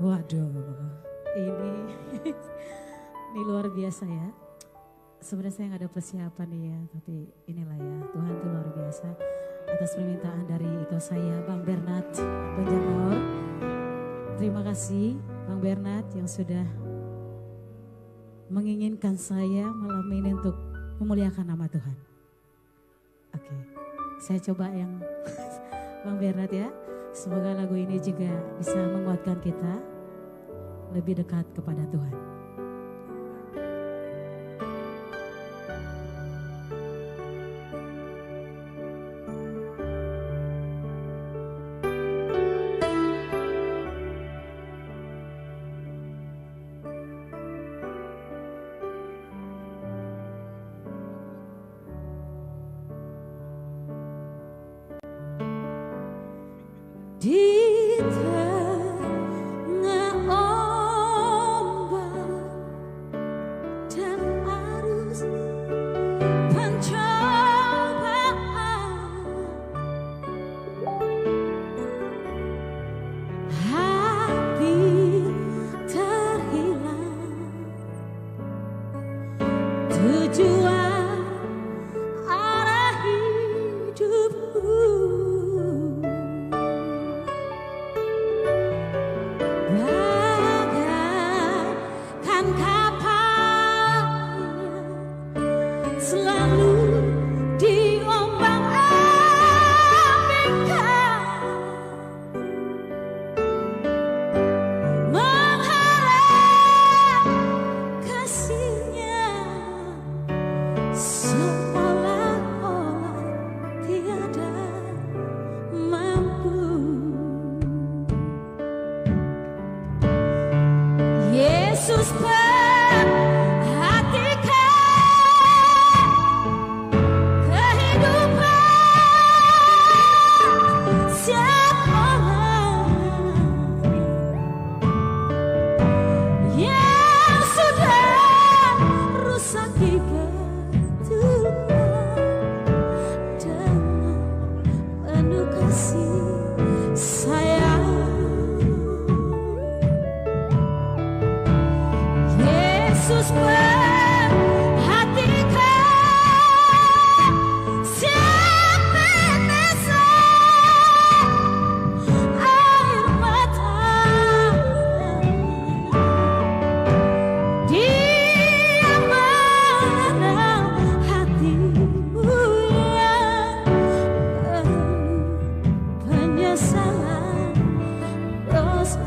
Waduh, ini ini luar biasa ya. Sebenarnya saya nggak ada persiapan nih ya, tapi inilah ya, Tuhan itu luar biasa. Atas permintaan dari itu saya, Bang Bernard Banjarnegara. Terima kasih Bang Bernard yang sudah menginginkan saya malam ini untuk memuliakan nama Tuhan. Oke, saya coba yang Bang Bernard ya. Semoga lagu ini juga bisa menguatkan kita lebih dekat kepada Tuhan. Di tengah ombak dan arus pencobaan, hati terhilang tujuan arah hidupku. Bagaikan kapalnya selalu diombang-ambingkan, mengharap kasihnya seolah-olah tiada mampu. Yesus perhatikan kehidupan setiap orang yang sudah rusak dibetulkan dengan penuh kasih sayang. Yesus perhatikan setiap tetesan air mata. Dia mengenal hatimu yang penuh penyesalan dosa.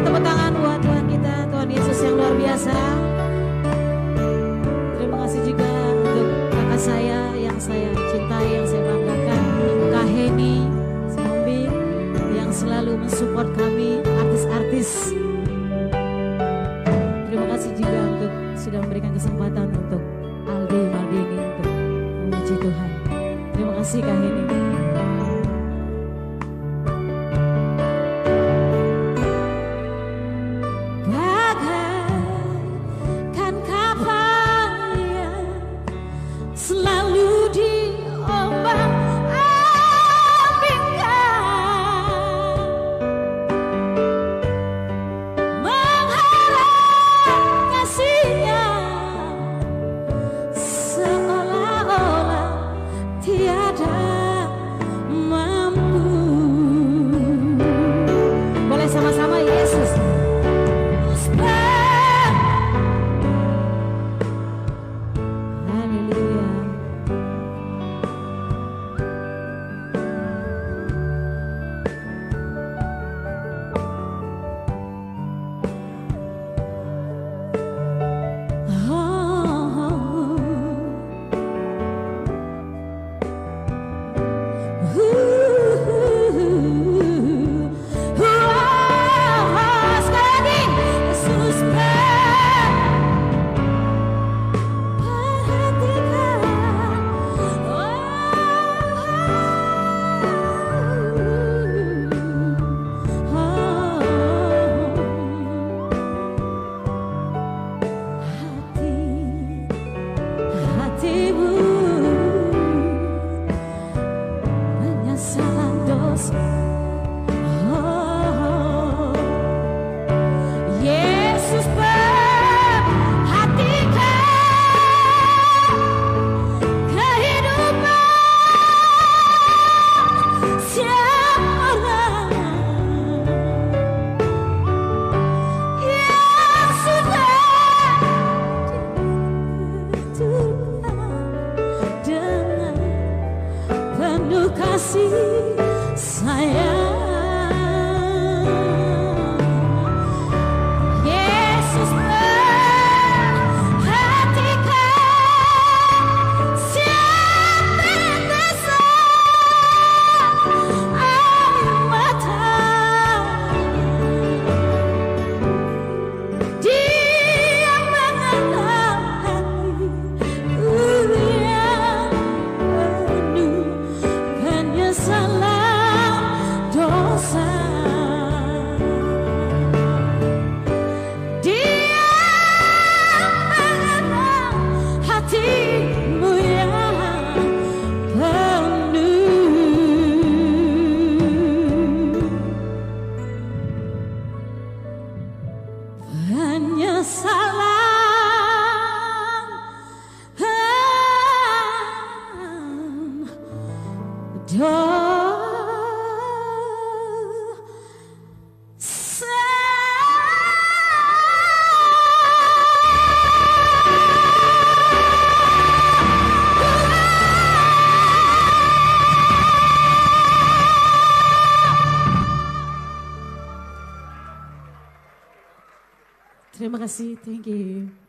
Tepuk tangan buat Tuhan kita, Tuhan Yesus yang luar biasa. Terima kasih juga untuk kakak saya yang saya cintai, yang saya banggakan, Kak Heni Semombi yang selalu mensupport kami, artis-artis. Terima kasih juga untuk sudah memberikan kesempatan untuk Aldi Maldini untuk memuji Tuhan. Terima kasih Kak Heni. Selalu diombang-ambingkan, mengharap kasihnya seolah-olah tiada mampu. Boleh sama-sama Yesus. hatimu, penyesalan dosa. sayang. Yesus perhatikan setiap tetesan air mata. Dia mengenal hatiku yang penuh penyesalan dosa. Dia mengenal hatimu yang penuh penyesalan dosa. Terima kasih, thank you.